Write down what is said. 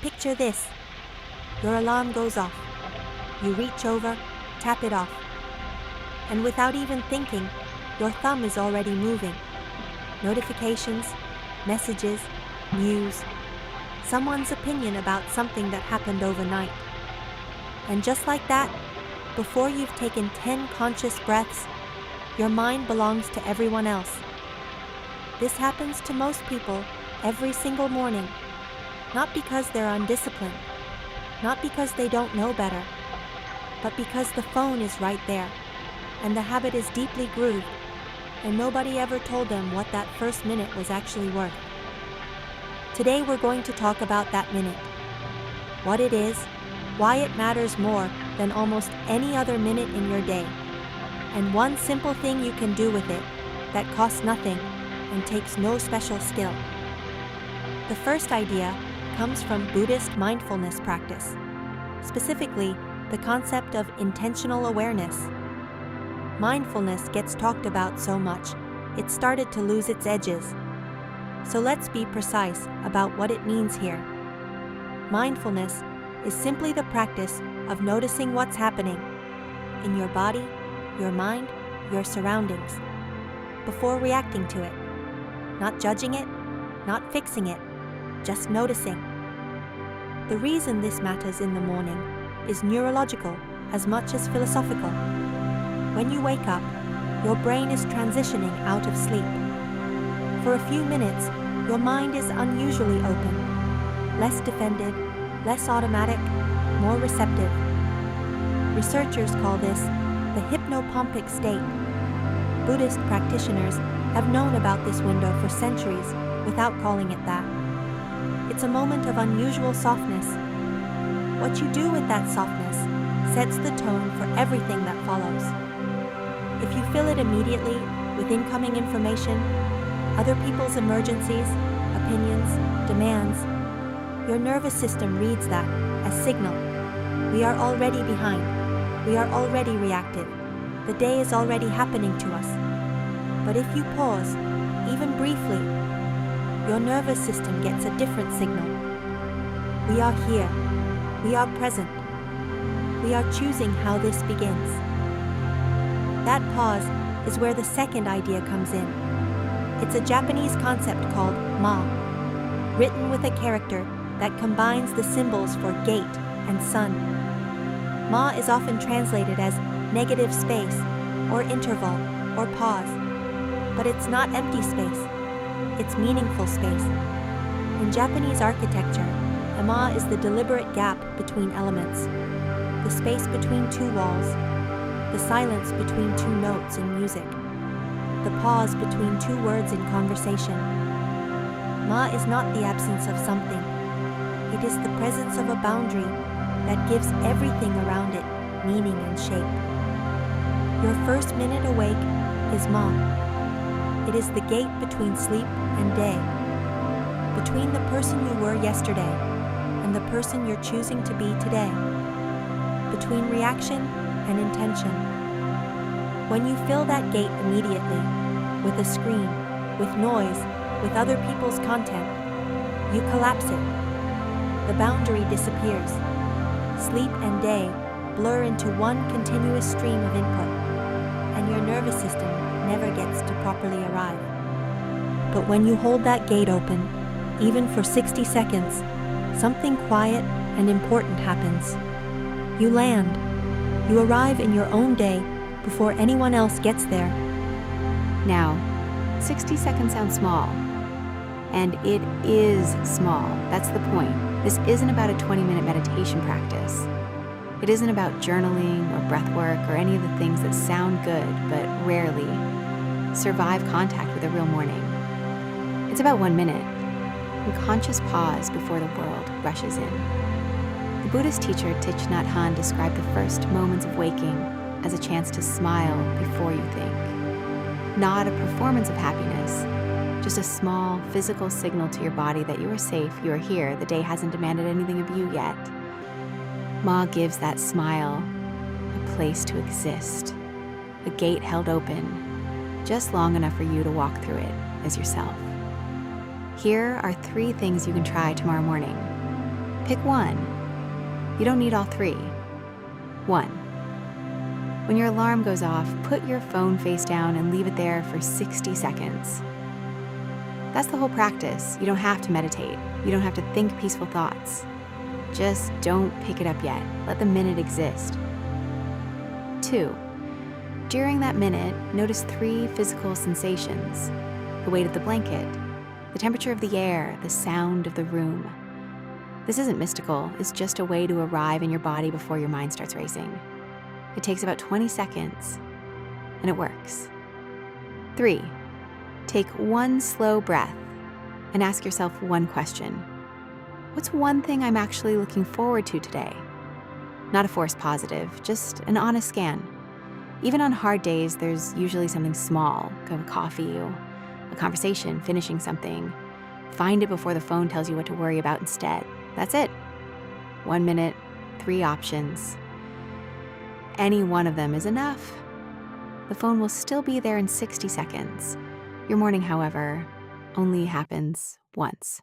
picture this. Your alarm goes off. You reach over, tap it off. And without even thinking, your thumb is already moving. Notifications, messages, news, someone's opinion about something that happened overnight. And just like that, before you've taken 10 conscious breaths, your mind belongs to everyone else. This happens to most people every single morning, not because they're undisciplined, not because they don't know better, but because the phone is right there, and the habit is deeply grooved, and nobody ever told them what that first minute was actually worth. Today we're going to talk about that minute, what it is, why it matters more than almost any other minute in your day, and one simple thing you can do with it that costs nothing and takes no special skill. The first idea comes from Buddhist mindfulness practice, specifically the concept of intentional awareness. Mindfulness gets talked about so much, it started to lose its edges. So let's be precise about what it means here. Mindfulness is simply the practice of noticing what's happening in your body, your mind, your surroundings, before reacting to it. Not judging it, not fixing it, just noticing. The reason this matters in the morning is neurological as much as philosophical. When you wake up, your brain is transitioning out of sleep. For a few minutes, your mind is unusually open, less defended, less automatic, more receptive. Researchers call this the hypnopompic state. Buddhist practitioners have known about this window for centuries without calling it that. It's a moment of unusual softness. What you do with that softness sets the tone for everything that follows. If you fill it immediately with incoming information, other people's emergencies, opinions, demands, your nervous system reads that as signal. We are already behind. We are already reactive. The day is already happening to us. But if you pause, even briefly, your nervous system gets a different signal. We are here. We are present. We are choosing how this begins. That pause is where the second idea comes in. It's a Japanese concept called ma, written with a character that combines the symbols for gate and sun. Ma is often translated as negative space, or interval, or pause. But it's not empty space. It's meaningful space. In Japanese architecture, a ma is the deliberate gap between elements, the space between two walls, the silence between two notes in music, the pause between two words in conversation. Ma is not the absence of something. It is the presence of a boundary that gives everything around it meaning and shape. Your first minute awake is Ma. It is the gate between sleep and day, between the person you were yesterday and the person you're choosing to be today, between reaction and intention. When you fill that gate immediately, with a screen, with noise, with other people's content, you collapse it. The boundary disappears. Sleep and day blur into one continuous stream of input, and your nervous system never gets to properly arrive. But when you hold that gate open, even for 60 seconds, something quiet and important happens. You land. You arrive in your own day before anyone else gets there. Now, 60 seconds sounds small. And it is small. That's the point. This isn't about a 20-minute meditation practice. It isn't about journaling or breath work or any of the things that sound good but rarely survive contact with a real morning. It's about 1 minute, a conscious pause before the world rushes in. The Buddhist teacher Thich Nhat Hanh described the first moments of waking as a chance to smile before you think. Not a performance of happiness, just a small physical signal to your body that you are safe, you are here, the day hasn't demanded anything of you yet. Ma gives that smile a place to exist, a gate held open, just long enough for you to walk through it as yourself. Here are 3 things you can try tomorrow morning. Pick one. You don't need all three. 1. When your alarm goes off, put your phone face down and leave it there for 60 seconds. That's the whole practice. You don't have to meditate. You don't have to think peaceful thoughts. Just don't pick it up yet. Let the minute exist. 2. During that minute, notice 3 physical sensations: the weight of the blanket, the temperature of the air, the sound of the room. This isn't mystical. It's just a way to arrive in your body before your mind starts racing. It takes about 20 seconds, and it works. 3. Take one slow breath and ask yourself one question. What's one thing I'm actually looking forward to today? Not a forced positive, just an honest scan. Even on hard days, there's usually something small: a cup of coffee, a conversation, finishing something. Find it before the phone tells you what to worry about instead. That's it. 1 minute, 3 options. Any one of them is enough. The phone will still be there in 60 seconds. Your morning, however, only happens once.